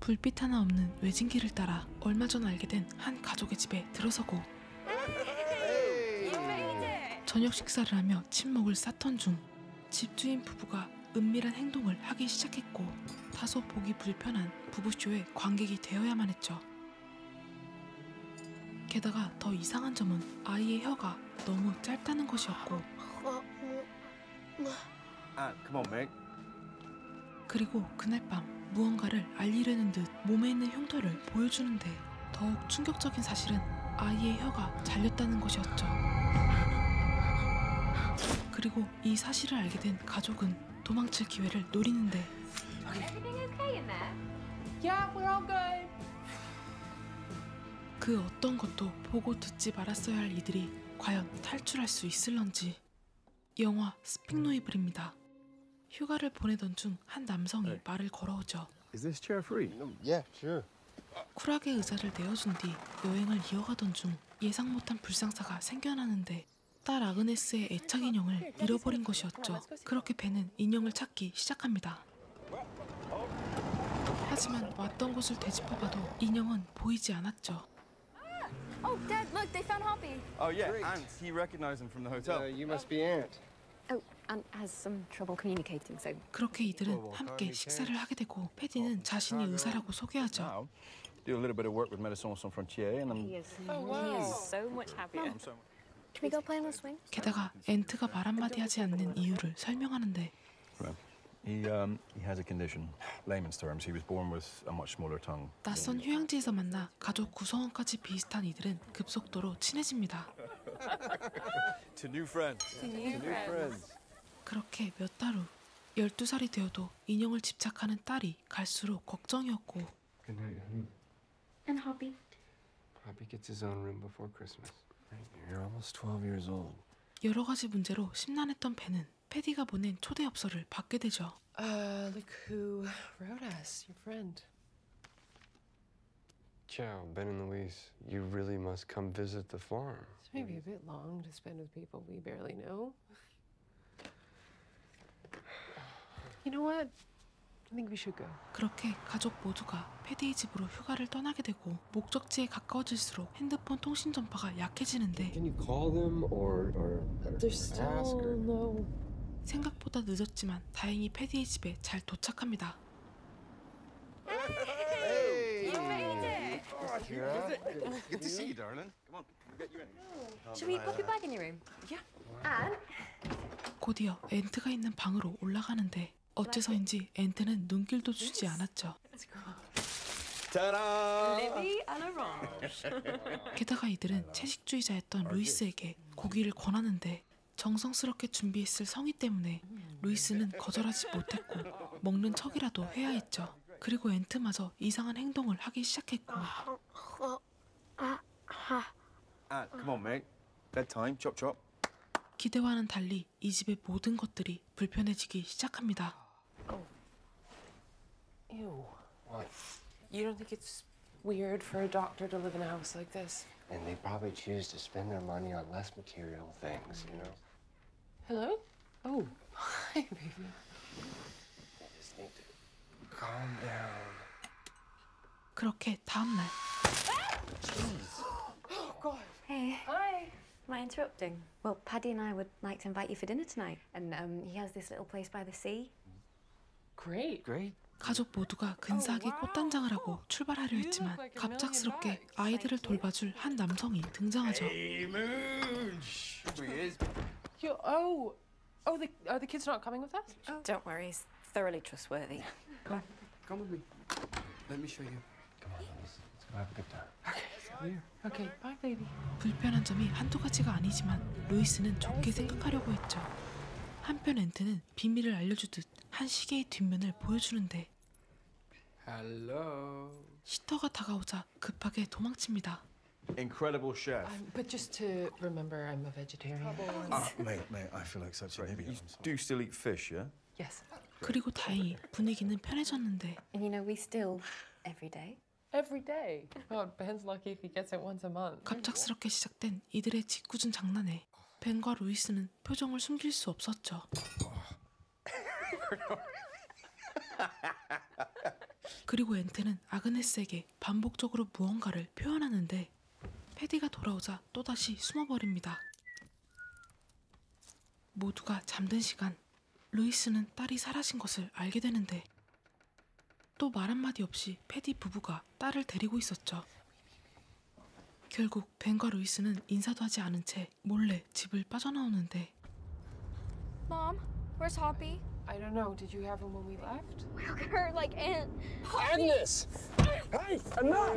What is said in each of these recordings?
불빛 하나 없는 외진 길을 따라 얼마 전 알게 된 한 가족의 집에 들어서고 저녁 식사를 하며 침묵을 쌓던 중 집주인 부부가 은밀한 행동을 하기 시작했고 다소 보기 불편한 부부쇼의 관객이 되어야만 했죠. 게다가 더 이상한 점은 아이의 혀가 너무 짧다는 것이었고 Come on, mate. 그리고 그날 밤 무언가를 알리려는 듯 몸에 있는 흉터를 보여주는데 더욱 충격적인 사실은 아이의 혀가 잘렸다는 것이었죠. 그리고 이 사실을 알게 된 가족은 도망칠 기회를 노리는데 Everything okay in there? Yeah, we're all good. 그 어떤 것도 보고 듣지 말았어야 할 이들이 과연 탈출할 수 있을런지. 영화 스픽노이블입니다. 휴가를 보내던 중 한 남성이 말을 걸어오죠. Is this chair free? Yeah, sure. 쿨하게 의자를 내어준 뒤 여행을 이어가던 중 예상 못한 불상사가 생겨나는데 딸 아그네스의 애착 인형을 잃어버린 것이었죠. 그렇게 벤은 인형을 찾기 시작합니다. 하지만 왔던 곳을 되짚어봐도 인형은 보이지 않았죠. Oh, Dad, look, they found Hoppy. Oh, yeah, Great. Ant. He recognized him from the hotel. You must be Ant. Oh, Aunt has some trouble communicating, so... 그렇게 이들은 함께 식사를 하게 되고 패디는 자신이 의사라고 소개하죠. Now, do a little bit of work with Médecins Sans Frontières, and He is so much happier. I'm so. Can we go play on the swing? 게다가 앤트가 말 한마디 하지 않는 이유를 설명하는데 He has a condition. Layman's terms, he was born with a much smaller tongue. 낯선 휴양지에서 만나 가족 구성원까지 비슷한 이들은 급속도로 친해집니다. To new friends. New friends. 그렇게 몇 달 후 12살이 되어도 인형을 집착하는 딸이 갈수록 걱정이었고 Good night, honey. And Hoppy. Poppy gets his own room before Christmas. You're almost 12 years old. 여러 가지 문제로 심란했던 벤은 패디가 보낸 초대 엽서를 받게 되죠. Look who wrote us, your friend. Ciao, Ben and Louise. You really must come visit the farm. This may be a bit long to spend with people we barely know. You know what? I think we should go. 그렇게 가족 모두가 패디의 집으로 휴가를 떠나게 되고 목적지에 가까워질수록 핸드폰 통신 전파가 약해지는데 Can you call them or There's still no... 생각보다 늦었지만 다행히 패디의 집에 잘 도착합니다. Good to see you, darling. Come on, we'll get you in. Should we pop your bag in your room? Yeah. Anne? 곧이어 앤트가 있는 방으로 올라가는데 어째서인지 앤트는 눈길도 주지 않았죠. Ta-da! Libby and Orange. 게다가 이들은 채식주의자였던 루이스에게 고기를 권하는데 정성스럽게 준비했을 성의 때문에 루이스는 거절하지 못했고 먹는 척이라도 해야 했죠. 그리고 앤트마저 이상한 행동을 하기 시작했고 Ant, come on, mate. Bedtime. Chop, chop. 기대와는 달리 이 집의 모든 것들이 불편해지기 시작합니다. Ew. what? You don't think it's weird for a doctor to live in a house like this? And they probably choose to spend their money on less material things, you know? Hello? Oh, hi, baby. You just need to calm down. 그렇게 다음날 Hey. Hi. Am I interrupting? Well, Paddy and I would like to invite you for dinner tonight. And he has this little place by the sea. Great. Great. 가족 모두가 근사하게 꽃단장을 하고 출발하려 했지만 갑작스럽게 아이들을 돌봐줄 한 남성이 등장하죠. Hey, Moonch! Here he is. Are the kids not coming with us? Don't worry, he's thoroughly trustworthy. Come with me. Let me show you. Come on, Louise. Let's go have a good time. Okay, bye, baby. 불편한 점이 한두 가지가 아니지만 루이스는 좋게 생각하려고 했죠. 한편 앤트는 비밀을 알려주듯 한 시계의 뒷면을 보여주는데 Hello. 시터가 다가오자 급하게 도망칩니다. Incredible chef. But just to remember, I'm a vegetarian. Mate, I feel like such an idiot. You do still eat fish, yeah? Yes. 그리고 다행히 분위기는 편해졌는데 And you know, we still, every day. Every day. Oh, Ben's lucky if he gets it once a month. 갑작스럽게 시작된 이들의 짓궂은 장난에 벤과 루이스는 표정을 숨길 수 없었죠. 그리고 앤트는 아그네스에게 반복적으로 무언가를 표현하는데 패디가 돌아오자 또다시 숨어버립니다. 모두가 잠든 시간, 루이스는 딸이 사라진 것을 알게 되는데 또 말 한마디 없이 패디 부부가 딸을 데리고 있었죠. 결국 벤과 루이스는 인사도 하지 않은 채 몰래 집을 빠져나오는데 Mom, where's Hoppy? I don't know. Did you have him when we left? We look at her like Aunt. Agnes! Hey, enough!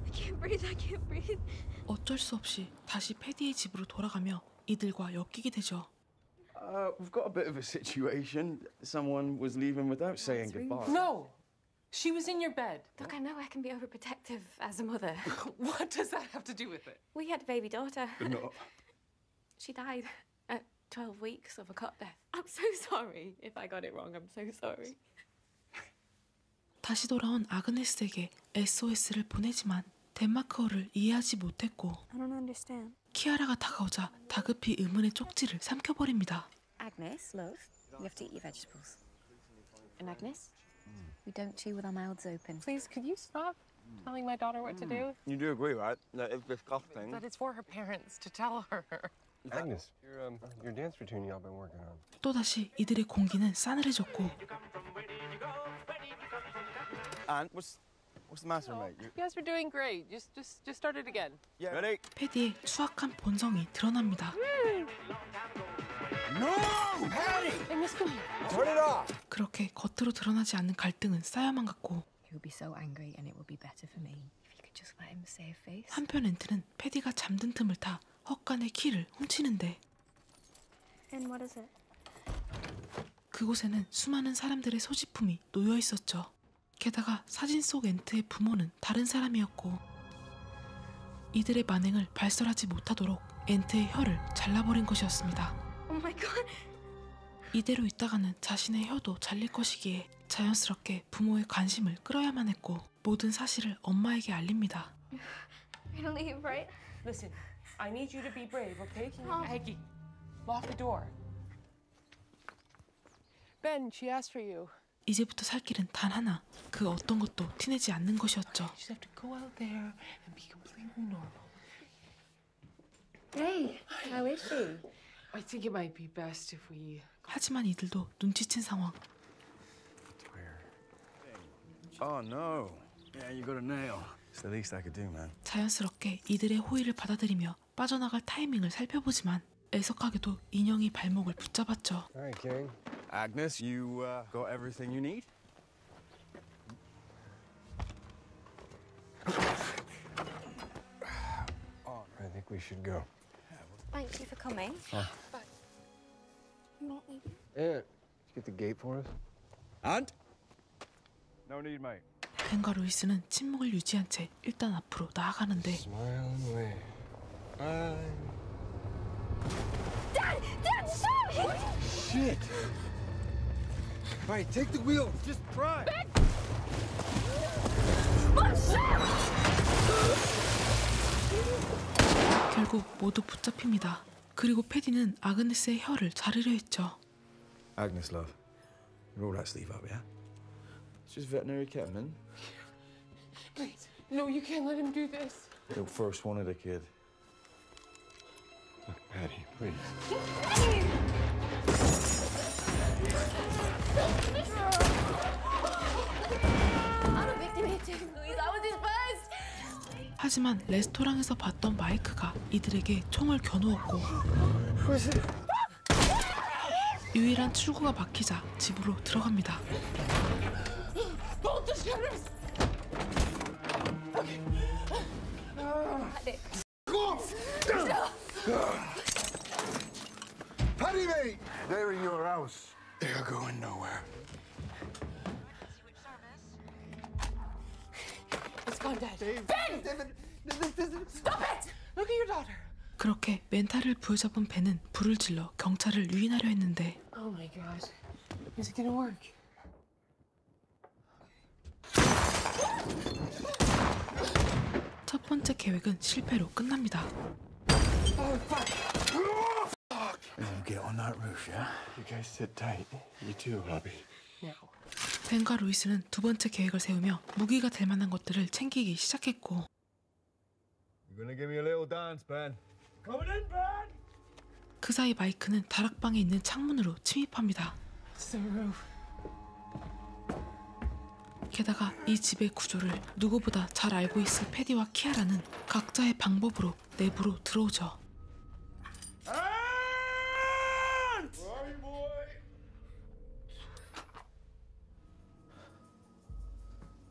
I can't breathe. I can't breathe. 어쩔 수 없이 다시 패디의 집으로 돌아가며 이들과 엮이게 되죠. We've got a bit of a situation. Someone was leaving without saying goodbye. No! She was in your bed. Look, I know I can be overprotective as a mother. What does that have to do with it? We had a baby daughter. No. She died at 12 weeks of a cot death. I'm so sorry if I got it wrong. I'm so sorry. 다시 돌아온 아그네스에게 SOS를 보내지만 덴마크어를 이해하지 못했고 I don't understand. 키아라가 다가오자 다급히 의문의 쪽지를 삼켜버립니다. Agnes, love, you have to eat your vegetables. And Agnes, we don't chew with our mouths open. Please, could you stop telling my daughter what to do? You do agree, right? That it's disgusting. That it's for her parents to tell her. Agnes, your dance routine y'all been working on. 또다시 이들의 공기는 싸늘해졌고 And what's the matter, mate? You guys are doing great. Just start it again. Yeah. Ready? 패디의 추악한 본성이 드러납니다. No! Hey! I missed him. Turn it off! 그렇게 겉으로 드러나지 않는 갈등은 쌓여만 갔고 He'll be so angry and it will be better for me if you could just let him save face. 한편 앤트는 패디가 잠든 틈을 타 헛간의 키를 훔치는데 And what is it? 그곳에는 수많은 사람들의 소지품이 놓여 있었죠. 게다가 사진 속 앤트의 부모는 다른 사람이었고 이들의 만행을 발설하지 못하도록 앤트의 혀를 잘라버린 것이었습니다. Oh my god. 이대로 있다가는 자신의 혀도 잘릴 것이기에 자연스럽게 부모의 관심을 끌어야만 했고 모든 사실을 엄마에게 알립니다. You're gonna leave, right? Listen, I need you to be brave, okay? Mom. Aggie, lock the door. Ben, she asked for you. 이제부터 살 길은 단 하나, 그 어떤 것도 티내지 않는 것이었죠. You just have to go out there and be completely normal. Hey, how is she? I think it might be best if we... 하지만 이들도 눈치챈 상황. Oh, no. Yeah, you got a nail. It's the least I could do, man. 자연스럽게 이들의 호의를 받아들이며 빠져나갈 타이밍을 살펴보지만 애석하게도 인형이 발목을 붙잡았죠. All right, gang. Agnes, you got everything you need? I think we should go. Thank you for coming. Not leaving. Aunt, did you get the gate for us? And? No need, mate. 벤과 루이스는 침묵을 유지한 채 일단 앞으로 나아가는데 Smile and wave. Bye. Dad! Dad, stop! Shit! Right, take the wheel. Just try. Mom, stop! 결국 모두 붙잡힙니다. 그리고 패디는 아그네스의 혀를 자르려 했죠. Agnes, love. Roll that sleeve up, yeah? It's just veterinary ketamine. Please, no, you can't let him do this. The first one of the kid. Look, Patty, please. I'm a victim here too, Louise. I was his first. 하지만 레스토랑에서 봤던 마이크가 이들에게 총을 겨누었고 유일한 출구가 막히자 집으로 들어갑니다. Bolt the shutters! Paddy, mate! They're in your house. They're going nowhere. It's gone dead. Ben! Stop it! Look at your daughter. 그렇게 멘탈을 부여잡은 벤은 불을 질러 경찰을 유인하려 했는데 Oh my god. Is it gonna work? 첫 번째 계획은 실패로 끝납니다. You get on that roof, yeah? You guys sit tight. You too, Robbie. 벤과 루이스는 두 번째 계획을 세우며 무기가 될 만한 것들을 챙기기 시작했고 You're gonna give me a little dance, Ben. Coming in, Ben! 그 사이 마이크는 다락방에 있는 창문으로 침입합니다. It's the roof. 게다가 이 집의 구조를 누구보다 잘 알고 있을 패디와 키아라는 각자의 방법으로 내부로 들어오죠.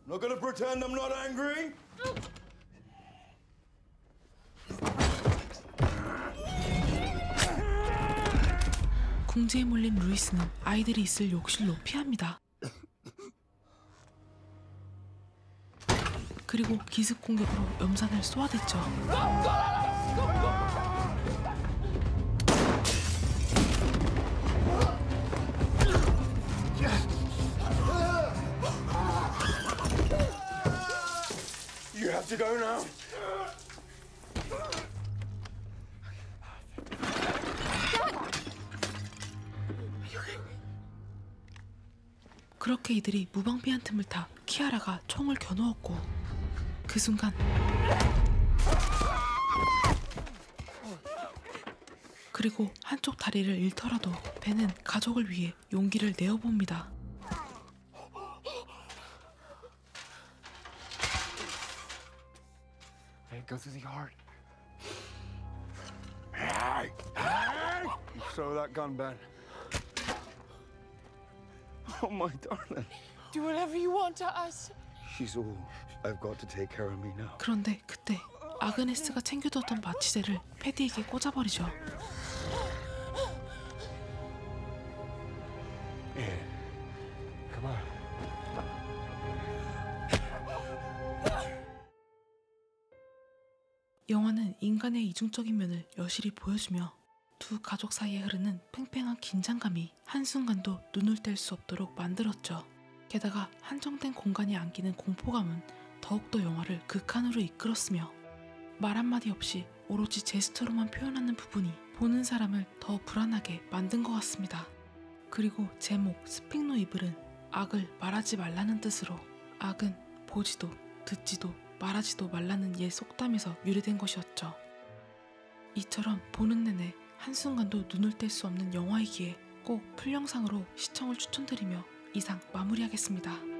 Not gonna pretend I'm not angry. 궁지에 몰린 루이스는 아이들이 있을 욕실로 피합니다. 그리고 기습 공격으로 염산을 쏘아댔죠. You have to go now. 그렇게 이들이 무방비한 틈을 타 키아라가 총을 겨누었고 그 순간 그리고 한쪽 다리를 잃더라도 벤은 가족을 위해 용기를 내어봅니다. Hey, go through the yard. Hey! You throw that gun, Ben. Oh, my darling. Do whatever you want to us. She's all I've got to take care of me now. 그런데 그때 아그네스가 챙겨두었던 마취제를 패디에게 꽂아버리죠. Come on. 영화는 인간의 이중적인 면을 여실히 보여주며 두 가족 사이에 흐르는 팽팽한 긴장감이 한순간도 눈을 뗄 수 없도록 만들었죠. 게다가 한정된 공간이 안기는 공포감은 더욱더 영화를 극한으로 이끌었으며 말 한마디 없이 오로지 제스처로만 표현하는 부분이 보는 사람을 더 불안하게 만든 것 같습니다. 그리고 제목 스픽 노 이블은 악을 말하지 말라는 뜻으로 악은 보지도 듣지도 말하지도 말라는 옛 속담에서 유래된 것이었죠. 이처럼 보는 내내 한순간도 눈을 뗄 수 없는 영화이기에 꼭 풀영상으로 시청을 추천드리며 이상 마무리하겠습니다.